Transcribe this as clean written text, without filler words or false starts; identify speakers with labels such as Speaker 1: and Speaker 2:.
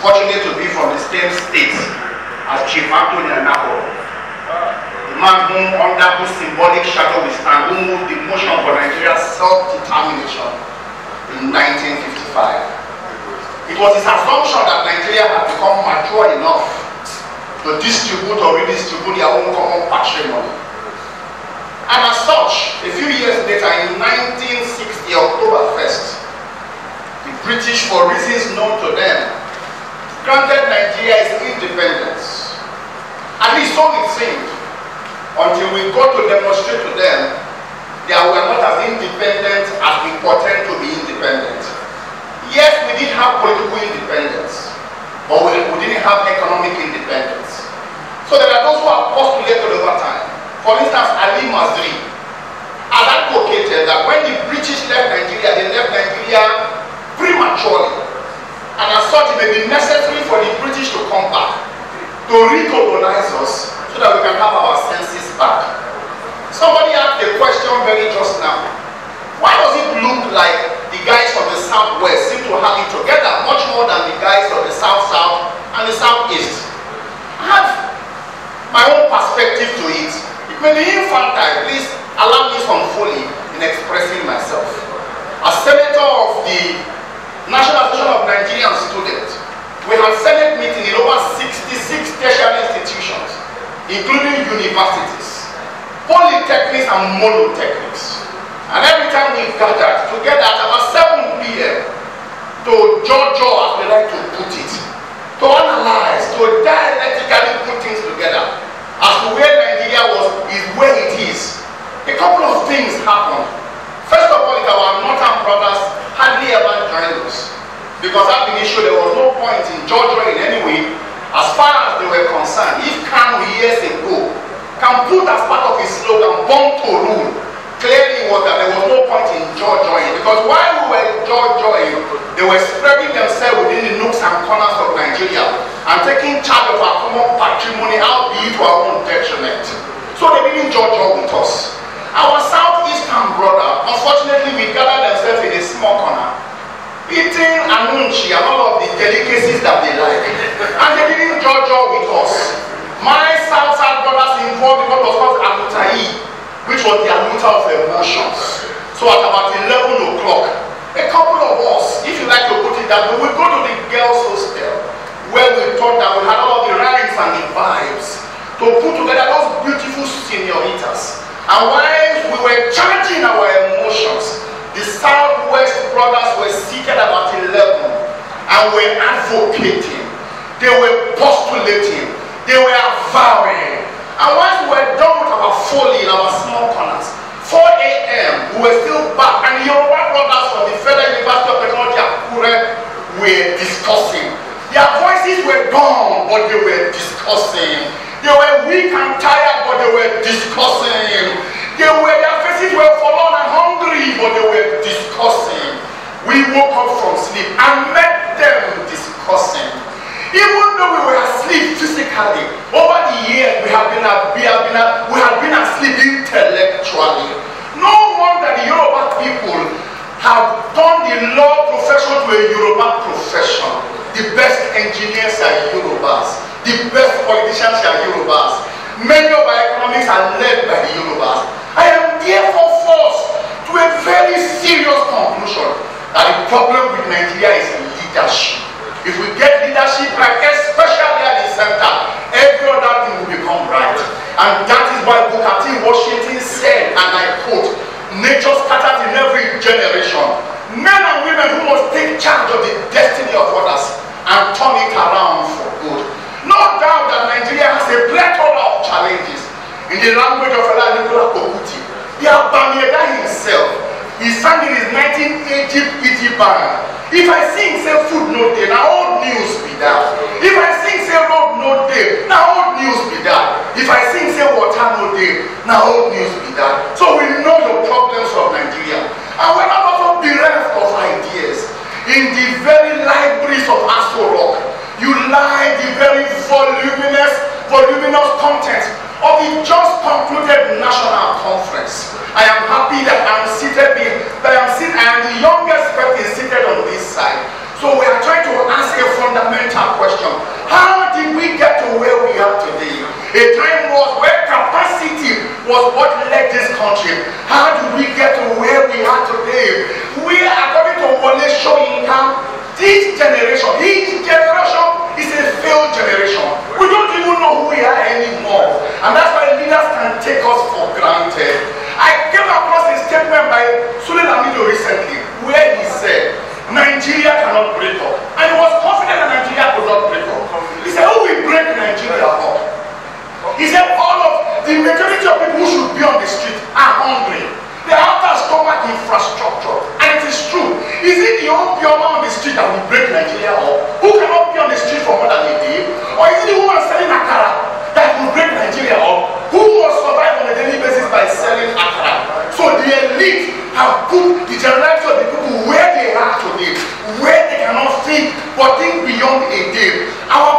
Speaker 1: fortunate to be from the same state as Chief Anthony Anambra, the man whom under whose symbolic shadow we stand, who moved the motion for Nigeria's self-determination in 1955. It was his assumption that Nigeria had become mature enough to distribute or redistribute their own common patrimony. And as such, a few years later, in 1960, October 1st, the British, for reasons known to them, granted Nigeria its independence. At least so it seemed, until we got to demonstrate to them that we are not as independent as we pretend to be independent. Yes, we did have political independence, but we didn't have economic independence. So there are those who have postulated over time. For instance, Ali Mazri has advocated that when the British left Nigeria, they left Nigeria prematurely. And as such, it may be necessary for the British to come back, to recolonize us, so that we can have our senses back. Somebody asked a question very just now. Why does it look like the guys from the Southwest seem to have it together much more than the guys from the South-South and the South-East? I have my own perspective to it. It may be infantile. Please allow me some folly in expressing myself. As senator of the National Association of Nigerian Students, we had Senate meeting in over 66 tertiary institutions, including universities, polytechnics and monotechnics. And every time we've gathered together at about 7 p.m. to judge, as we like to put it, to analyze, to dialectically put things together as to where Nigeria is where it is, a couple of things happened. First of all, our northern brothers hardly ever joined us, because at the issue there was no point in Georgia in any way as far as they were concerned. If Kanu years ago can put as part of his slogan "Born to Rule," clearly was that there was no point in joining, because while we were joining, they were spreading themselves within the nooks and corners of Nigeria and taking charge of our common patrimony, albeit to our own detriment. So they didn't join with us. Our South-Eastern brother, unfortunately, we gathered themselves in a small corner, eating anunchi and all of the delicacies that they like, and they didn't join with us. My South-South brothers involved in what was called Akutai, which was the altar of emotions. So at about 11 o'clock, a couple of us, if you like to put it that way, we go to the girls' hostel, where we thought that we had all of the rhymes and the vibes to put together those beautiful senioritas. And while we were charging our emotions, the Southwest brothers were seated about 11 and were advocating, they were postulating, they were vowing. And once we were done with our folly in our small corners, 4 a.m. we were still back, and the Yoruba brothers from the Federal University of Technology Akure were discussing. Their voices were gone, but they were discussing. They were weak and tired, but they were discussing. Their faces were forlorn and hungry, but they were discussing. We woke up from sleep and met them discussing. Even though we were asleep physically, over the years we had been asleep intellectually. No wonder the Yoruba people have turned the law profession to a Yoruba profession. The best engineers are Yorubas. The best politicians are Yorubas. Many of our economics are led by the Yorubas. I am therefore forced to a very serious conclusion that the problem with Nigeria is leadership. If we get leadership right, especially at the center, every other thing will become right. And that is why Booker T. Washington said, and I quote, "Nature scatters in every generation. Men and women who must take charge of the destiny of others and turn it around for good." No doubt that Nigeria has a plethora of challenges. In the language of Nicola Kokuti, the Abamieda himself, he sang in his 1980 band, "If I sing say food no day, now old news be that. If I sing say road no day, now old news be that. If I sing say water no day, now old news be that." So we know the problems of Nigeria, and we're not also bereft of ideas. In the very libraries of Aso Rock, you lie the very voluminous content of the just concluded national conference. I am happy that I am the youngest person seated on this side. So we are trying to ask a fundamental fundamental question. How did we get to where we are today? A time was where capacity was what led this country. How did we get to where we are today? We are, according to Wole Soyinka, this generation is a failed generation. We don't even know who we are anymore. And that's why leaders can take us for granted. I came across a statement by Sule Lamido recently where he said, Nigeria cannot break up. And he was confident that Nigeria could not break up. He said, who will break Nigeria up? He said, all of the majority of people who should be on the street are hungry. They have that stomach infrastructure. And it is true. Is it the old Bioma on the street that will break Nigeria up? Who cannot be on the street for more than a day? Or is it the woman selling akara that will break Nigeria up? Who must survive on a daily basis by selling akara? So the elite have put the generality of the people where they are today, where they cannot think but think beyond a day. Our